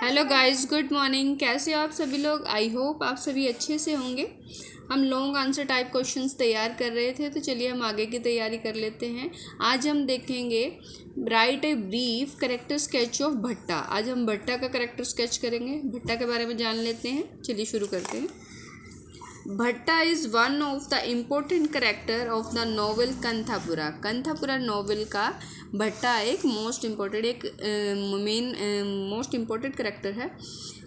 Hello guys, good morning. कैसे हो आप सभी लोग? आई होप आप सभी अच्छे से होंगे। हम लॉन्ग आंसर टाइप क्वेश्चंस तैयार कर रहे थे, तो चलिए हम आगे की तैयारी कर लेते हैं। आज हम देखेंगे right a brief character sketch of भट्टा। आज हम भट्टा का करेक्टर स्केच करेंगे, भट्टा के बारे में जान लेते हैं। चलिए शुरू करते हैं। Bhatta is one of the important character of the novel Kanthapura. Kanthapura novel का भट्टा एक most important most important character है।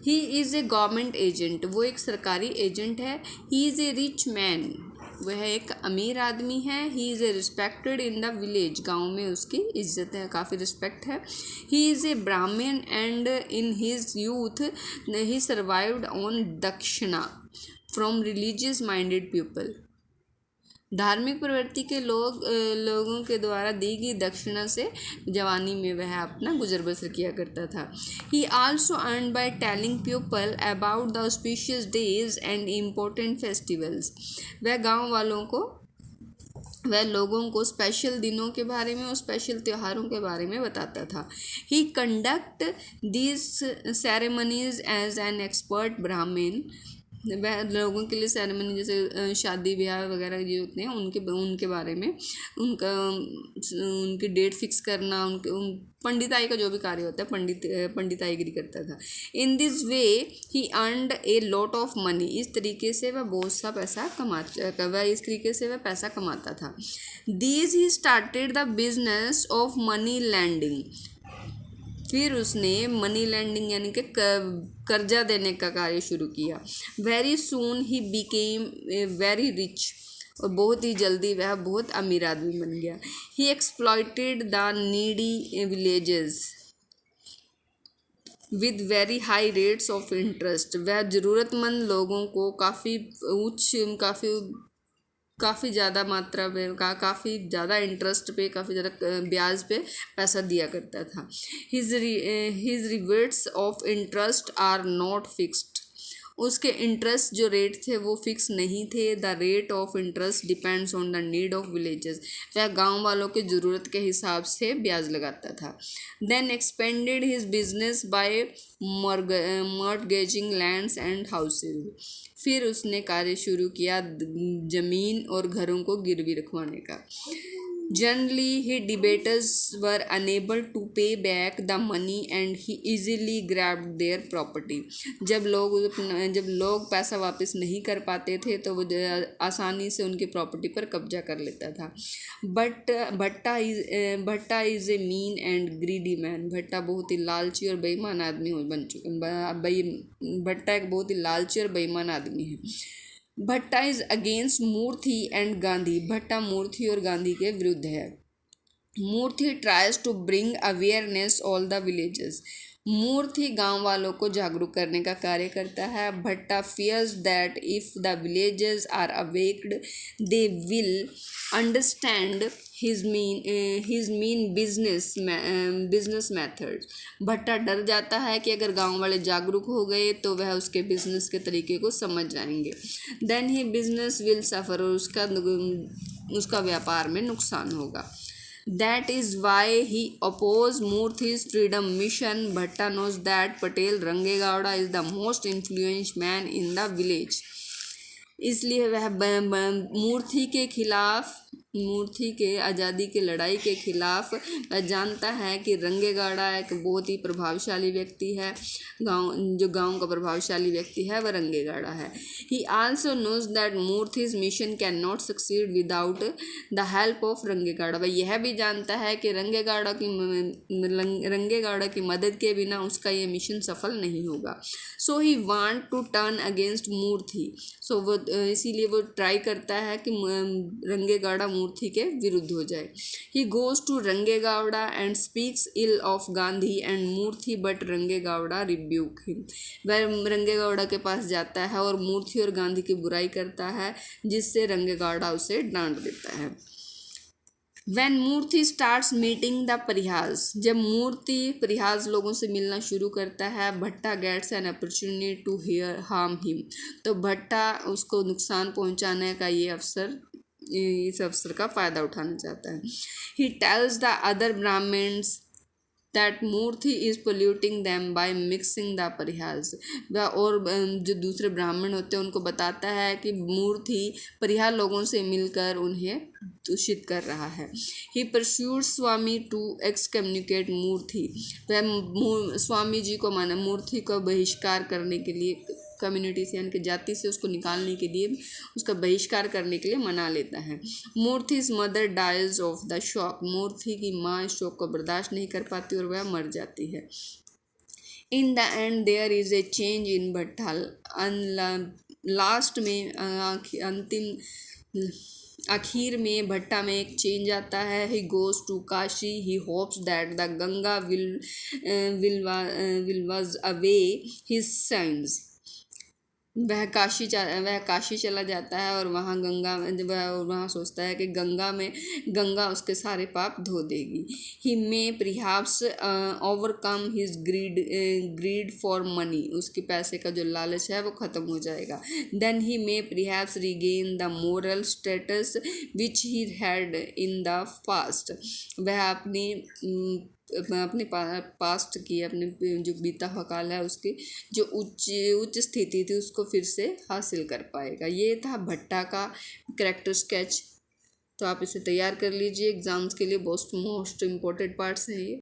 He is a government agent, वो एक सरकारी एजेंट है। He is a rich man, वह एक अमीर आदमी है। He is a respected in the village, गाँव में उसकी इज्जत है, काफ़ी रिस्पेक्ट है। ही इज़ ए ब्राह्मण and in his youth he survived on दक्षिणा फ्रॉम रिलीजियस माइंडेड पीपल। धार्मिक प्रवृत्ति के लोगों के द्वारा दी गई दक्षिणा से जवानी में वह अपना गुजर बसर किया करता था। ही also earn by telling people about the auspicious days and important festivals. वह लोगों को स्पेशल दिनों के बारे में और स्पेशल त्योहारों के बारे में बताता था। He conduct these ceremonies as an expert Brahmin. वह लोगों के लिए सेरेमनी जैसे शादी ब्याह वगैरह जो होते हैं उनके बारे में उनकी डेट फिक्स करना, पंडिताई का जो भी कार्य होता है पंडिताईगिरी करता था। In this way he earned a lot of money. इस तरीके से वह बहुत सा पैसा कमाता था। These he started the business of money lending. फिर उसने मनी लैंडिंग यानी कि कर्जा देने का कार्य शुरू किया। Very soon he became very rich, और बहुत ही जल्दी वह बहुत अमीर आदमी बन गया। He exploited the needy villages with very high rates of interest. वह ज़रूरतमंद लोगों को काफ़ी ज़्यादा मात्रा में काफ़ी ज़्यादा इंटरेस्ट पे, काफ़ी ज़्यादा ब्याज पे पैसा दिया करता था। His rivets of interest are not fixed. उसके इंटरेस्ट जो रेट थे वो फिक्स नहीं थे। The rate of interest depends on the need of villages. वह गांव वालों के ज़रूरत के हिसाब से ब्याज लगाता था। Then expanded his business by mortgaging lands and houses. फिर उसने कार्य शुरू किया जमीन और घरों को गिरवी रखवाने का। Generally he debtors were unable to pay back the money and he easily grabbed their property. जब लोग पैसा वापस नहीं कर पाते थे तो वो आसानी से उनकी प्रॉपर्टी पर कब्जा कर लेता था। बट भट्टा is a mean and greedy man. भट्टा बहुत ही लालची और बेईमान आदमी भट्टा एक बहुत ही लालची और बेईमान आदमी है। Bhatta is against Murthy and Gandhi. Bhatta Murthy और गांधी के विरुद्ध है। Murthy tries to bring awareness all the villages. Murthy गांव वालों को जागरूक करने का कार्य करता है। Bhatta fears that if the villages are awaked they will understand his mean business methods. Bhatta डर जाता है कि अगर गांव वाले जागरूक हो गए तो वह उसके बिजनेस के तरीके को समझ जाएंगे। Then he business will suffer, और उसका व्यापार में नुकसान होगा। That is why he opposed Murthy's freedom mission. Bhatta knows that Patel Rangegowda is the most influential man in the village. इसलिए वह मूर्थी के आज़ादी के लड़ाई के खिलाफ वह जानता है कि रंगेगौड़ा एक बहुत ही प्रभावशाली व्यक्ति है। गांव का प्रभावशाली व्यक्ति है वह रंगेगौड़ा है। He also knows that Murthy's mission can not succeed without the help of Rangegowda. वह यह भी जानता है कि रंगेगौड़ा की मदद के बिना उसका यह मिशन सफल नहीं होगा। So he want to turn against Murthy. इसीलिए वो ट्राई करता है कि रंगेगौड़ा मूर्थी के विरुद्ध हो जाए। He goes to Rangegowda and speaks ill of Gandhi and Murthy but Rangegowda rebuke him. वह रंगेगौड़ा के पास जाता है और मूर्थी और गांधी की बुराई करता है, जिससे रंगेगौड़ा उसे डांट देता है। When Murthy starts meeting the pariahs. जब मूर्थी परिहाज लोगों से मिलना शुरू करता है, Bhatta gets an opportunity to harm him. तो भट्टा उसको नुकसान पहुंचाने का इस अवसर का फ़ायदा उठाना चाहता है। He tells the other Brahmins that Murthy is polluting them by mixing the pariahs. वह और जो दूसरे ब्राह्मण होते हैं उनको बताता है कि मूर्ति परिहार लोगों से मिलकर उन्हें दूषित कर रहा है। ही परस्यूड स्वामी टू एक्सकम्युनिकेट मूर्ति। वह स्वामी जी को माना मूर्ति को बहिष्कार करने के लिए, कम्युनिटी से यानी कि जाति से उसको निकालने के लिए, उसका बहिष्कार करने के लिए मना लेता है। Murthy's mother dies of the shock. Murthy की माँ इस शोक को बर्दाश्त नहीं कर पाती और वह मर जाती है। In the end there is a change in Bhatta. Last में आखिर में भट्टा में एक चेंज आता है। He goes to Kashi. He hopes that the Ganga will wash away his sins. वह काशी चला जाता है और वहाँ वहाँ सोचता है कि गंगा उसके सारे पाप धो देगी। He may perhaps overcome his greed for money. उसके पैसे का जो लालच है वो ख़त्म हो जाएगा। Then he may perhaps regain the moral status which he had in the past. वह अपने पास्ट की, अपने जो बीता हुआ काल है उसकी जो उच्च स्थिति थी उसको फिर से हासिल कर पाएगा। ये था भट्टा का कैरेक्टर स्केच। तो आप इसे तैयार कर लीजिए एग्ज़ाम्स के लिए। मोस्ट इम्पोर्टेंट पार्ट्स हैं ये।